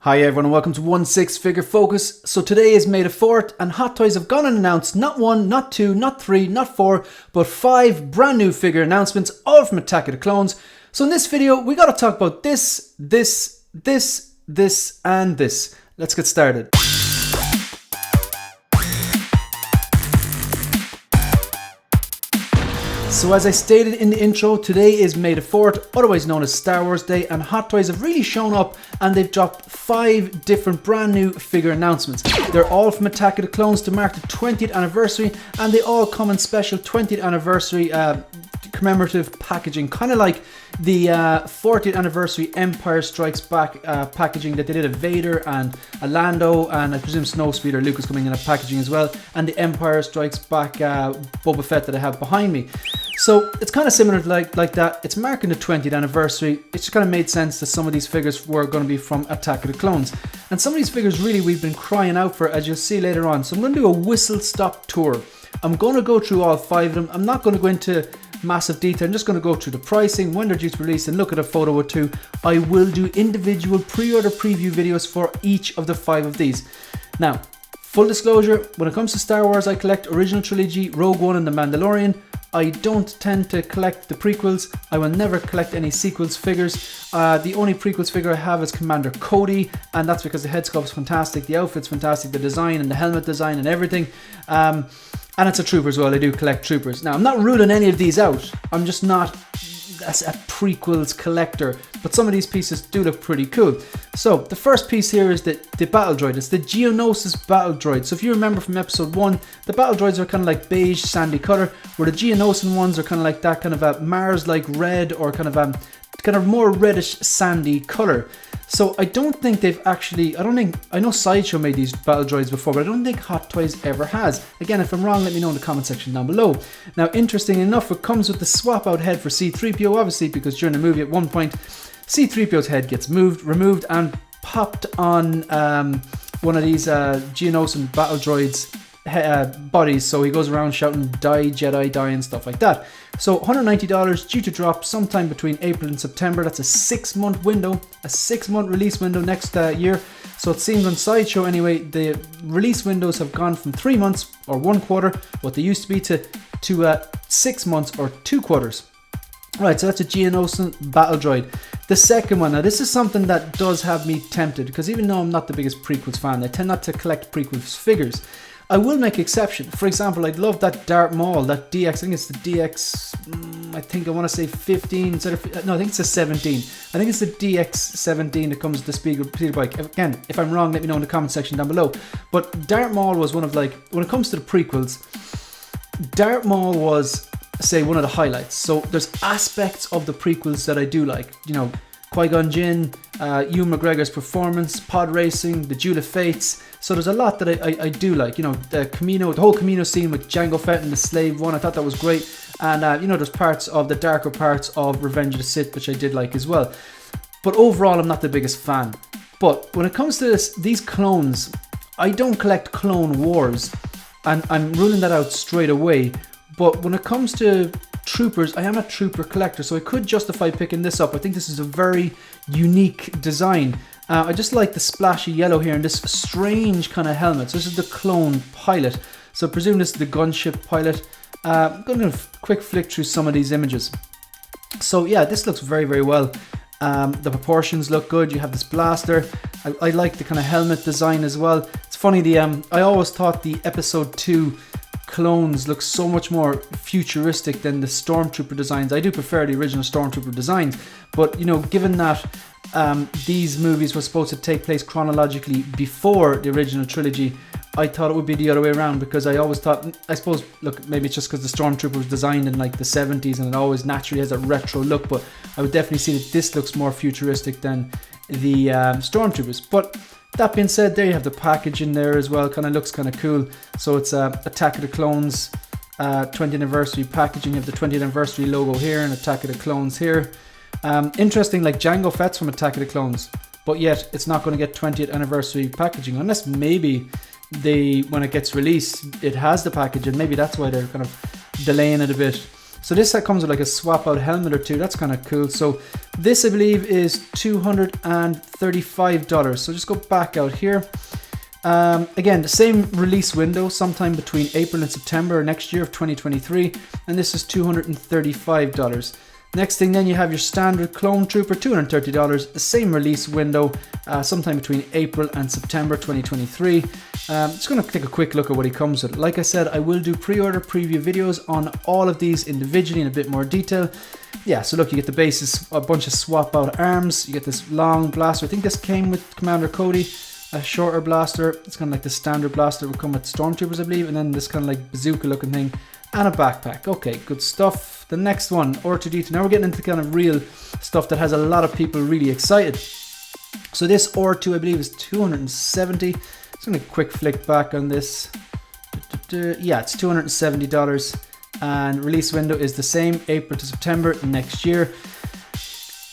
Hi everyone and welcome to 1/6 Figure Focus. So today is May the 4th and Hot Toys have gone and announced not 1, not 2, not 3, not 4, but 5 brand new figure announcements, all from Attack of the Clones. So in this video we got to talk about this, and this. Let's get started. So as I stated in the intro, today is May the 4th, otherwise known as Star Wars Day, and Hot Toys have really shown up and they've dropped 5 different brand new figure announcements. They're all from Attack of the Clones to mark the 20th anniversary, and they all come in special 20th anniversary commemorative packaging, kind of like the 40th anniversary Empire Strikes Back packaging that they did of Vader and a Lando, and I presume Snowspeeder Luke is coming in a packaging as well, and the Empire Strikes Back Boba Fett that I have behind me. So it's kind of similar like that. It's marking the 20th anniversary. It just kind of made sense that some of these figures were going to be from Attack of the Clones. And some of these figures really we've been crying out for, as you'll see later on. So I'm going to do a whistle-stop tour. I'm going to go through all 5 of them. I'm not going to go into massive detail. I'm just going to go through the pricing, when they're due to release, and look at a photo or two. I will do individual pre-order preview videos for each of the 5 of these. Now, full disclosure, when it comes to Star Wars, I collect original trilogy, Rogue One and The Mandalorian. I don't tend to collect the prequels. I will never collect any sequels figures. The only prequels figure I have is Commander Cody, and that's because the head sculpt's fantastic, the outfit's fantastic, the design and the helmet design and everything. And it's a trooper as well. I do collect troopers. Now, I'm not ruling any of these out. I'm just not a prequels collector, but some of these pieces do look pretty cool. So the first piece here is the battle droid. It's the Geonosis battle droid. So if you remember from episode 1, the battle droids are kind of like beige sandy color, where the Geonosian ones are kind of like that kind of a Mars-like red, or kind of more reddish sandy color. So I don't think they've actually, I know Sideshow made these battle droids before, but I don't think Hot Toys ever has. Again, if I'm wrong, let me know in the comment section down below. Now, interesting enough, it comes with the swap out head for C-3PO, obviously, because during the movie at one point, C-3PO's head gets removed and popped on one of these Geonosian battle droids bodies, so he goes around shouting "Die Jedi, die" and stuff like that. So $190, due to drop sometime between April and September. That's a 6-month window, a 6-month release window next year. So it seems on Sideshow anyway, the release windows have gone from 3 months or 1 quarter, what they used to be, to 6 months or 2 quarters. Right, so that's a Geonosian battle droid. The second one, now this is something that does have me tempted, because even though I'm not the biggest prequels fan, I tend not to collect prequels figures. I will make exception. For example, I'd love that Darren Maul, that DX, I think it's the DX, I think I want to say 15, instead of, no, I think it's the 17. I think it's the DX17 that comes with the speeder bike. Again, if I'm wrong, let me know in the comment section down below. But Darren Maul was one of, like, when it comes to the prequels, Darren Maul was, say, one of the highlights. So there's aspects of the prequels that I do like, you know, Qui-Gon Jinn, Ewan McGregor's performance, pod racing, the Duel of Fates. So there's a lot that I do like. You know, the whole Camino scene with Jango Fett and the Slave One, I thought that was great. And you know, there's parts of the darker parts of Revenge of the Sith which I did like as well. But overall, I'm not the biggest fan. But when it comes to these clones, I don't collect Clone Wars, and I'm ruling that out straight away. But when it comes to troopers, I am a trooper collector, so I could justify picking this up. I think this is a very unique design. I just like the splashy yellow here and this strange kind of helmet. So this is the Clone Pilot. So I presume this is the Gunship Pilot. I'm going to quick flick through some of these images. So yeah, this looks very, very well. The proportions look good. You have this blaster. I like the kind of helmet design as well. It's funny, I always thought the episode 2 clones look so much more futuristic than the Stormtrooper designs. I do prefer the original Stormtrooper designs, but you know, given that these movies were supposed to take place chronologically before the original trilogy, I thought it would be the other way around, because I always thought, I suppose, look, maybe it's just because the Stormtrooper was designed in like the 70s and it always naturally has a retro look, but I would definitely see that this looks more futuristic than the Stormtroopers. But that being said, there you have the package in there as well. Kind of looks kind of cool. So it's Attack of the Clones 20th anniversary packaging. You have the 20th anniversary logo here and Attack of the Clones here. Interesting, like Jango Fett's from Attack of the Clones, but yet it's not going to get 20th anniversary packaging, unless maybe when it gets released, it has the package, and maybe that's why they're kind of delaying it a bit. So this comes with like a swap out helmet or two. That's kind of cool. So this I believe is $235. So just go back out here. Again, the same release window, sometime between April and September next year of 2023, and this is $235. Next thing, then you have your standard Clone Trooper, $230, the same release window, sometime between April and September 2023. Just going to take a quick look at what he comes with. Like I said, I will do pre-order preview videos on all of these individually in a bit more detail. Yeah, so look, you get the bases, a bunch of swap out arms, you get this long blaster. I think this came with Commander Cody. A shorter blaster, it's kind of like the standard blaster that would come with Stormtroopers, I believe, and then this kind of like bazooka looking thing, and a backpack. Okay, good stuff. The next one, R2-D2. Now we're getting into kind of real stuff that has a lot of people really excited. So this R2, I believe, is $270. Just gonna quick flick back on this. Yeah, it's $270, and release window is the same, April to September next year.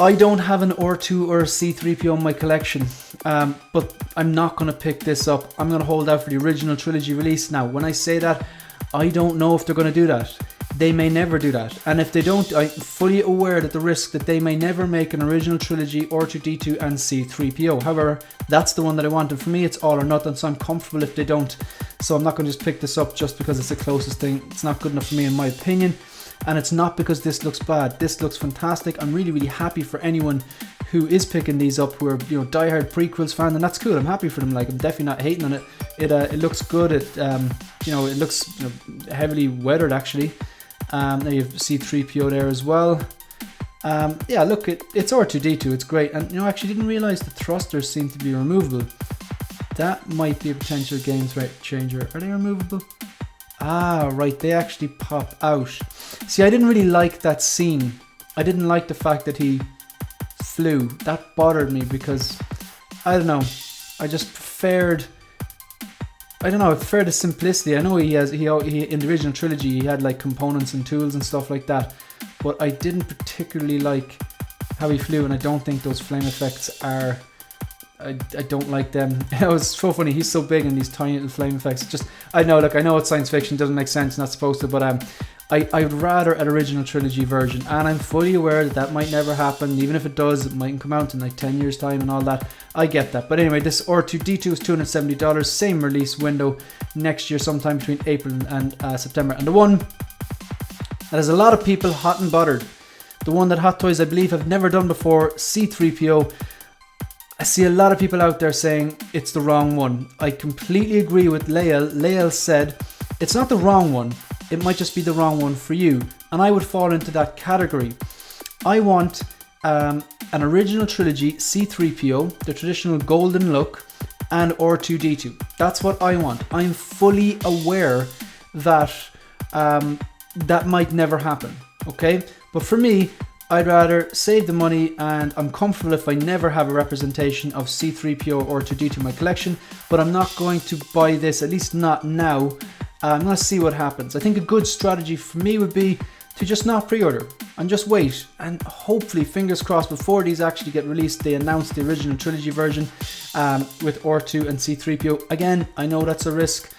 I don't have an R2 or a C-3PO in my collection, but I'm not going to pick this up. I'm going to hold out for the original trilogy release. Now, when I say that, I don't know if they're going to do that. They may never do that. And if they don't, I'm fully aware that the risk that they may never make an original trilogy R2-D2 and C-3PO. However, that's the one that I want. And for me, it's all or nothing, so I'm comfortable if they don't. So I'm not going to just pick this up just because it's the closest thing. It's not good enough for me in my opinion. And it's not because this looks bad. This looks fantastic. I'm really, really happy for anyone who is picking these up, who are, you know, diehard prequels fan, and that's cool. I'm happy for them. Like, I'm definitely not hating on it. It looks good. It you know, it looks, you know, heavily weathered actually. Now you have C-3PO there as well. Yeah, look, it's R2-D2. It's great. And you know, I actually didn't realize the thrusters seem to be removable. That might be a potential game threat changer. Are they removable? Ah, right, they actually pop out. See, I didn't really like that scene. I didn't like the fact that he flew. That bothered me because, I don't know, I just preferred, I don't know, I prefer the simplicity. I know he in the original trilogy, he had like components and tools and stuff like that, but I didn't particularly like how he flew, and I don't think those flame effects are, I don't like them. It was so funny. He's so big and these tiny little flame effects. Just, I know it's science fiction, doesn't make sense, not supposed to, but I'd rather an original trilogy version, and I'm fully aware that might never happen. Even if it does, it mightn't come out in like 10 years time and all that. I get that, but anyway, this R2-D2 is $270, same release window next year, sometime between April and September. And the one that has a lot of people hot and bothered, the one that Hot Toys I believe have never done before, C-3PO. I see a lot of people out there saying it's the wrong one. I completely agree with Lael. Lael said it's not the wrong one, it might just be the wrong one for you. And I would fall into that category. I want an original trilogy C-3PO, the traditional golden look, and R2-D2. That's what I want. I'm fully aware that that might never happen, okay? But for me, I'd rather save the money, and I'm comfortable if I never have a representation of C-3PO or R2-D2 in my collection, but I'm not going to buy this, at least not now. I'm going to see what happens. I think a good strategy for me would be to just not pre-order and just wait, and hopefully, fingers crossed, before these actually get released, they announce the original trilogy version with R2 and C-3PO. Again, I know that's a risk.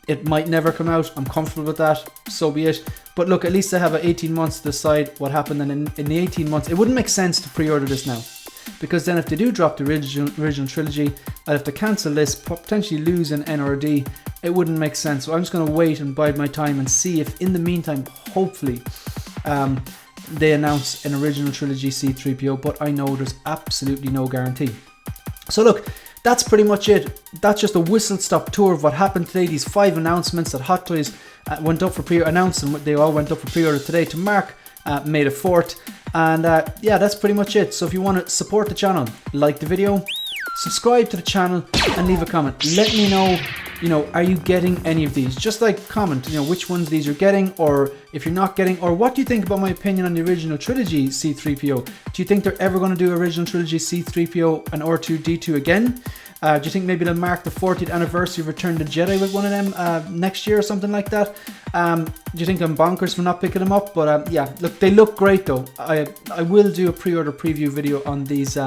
It might never come out. I'm comfortable with that, so be it. But look, at least I have 18 months to decide what happened, and in the 18 months, it wouldn't make sense to pre-order this now, because then if they do drop the original trilogy, I'd have to cancel this, potentially lose an NRD. It wouldn't make sense. So I'm just going to wait and bide my time and see if in the meantime, hopefully, they announce an original trilogy C-3PO, but I know there's absolutely no guarantee. So look, that's pretty much it. That's just a whistle-stop tour of what happened today. These 5 announcements that Hot Toys went up for announced, and they all went up for pre-order today to mark May the 4th. And yeah, that's pretty much it. So if you want to support the channel, like the video, subscribe to the channel, and leave a comment. Let me know, you know, are you getting any of these? Just like comment, you know, which ones these you're getting, or if you're not getting, or what do you think about my opinion on the original trilogy C-3PO? Do you think they're ever going to do original trilogy C-3PO and R2-D2 again? Do you think maybe they'll mark the 40th anniversary of Return of the Jedi with one of them next year or something like that? Do you think I'm bonkers for not picking them up? But yeah, look, they look great though. I will do a pre-order preview video on these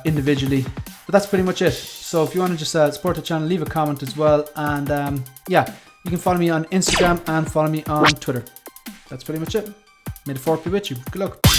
individually, but that's pretty much it. So if you want to just support the channel, leave a comment as well, and yeah, You can follow me on Instagram and follow me on Twitter. That's pretty much it. May the force be with you. Good luck.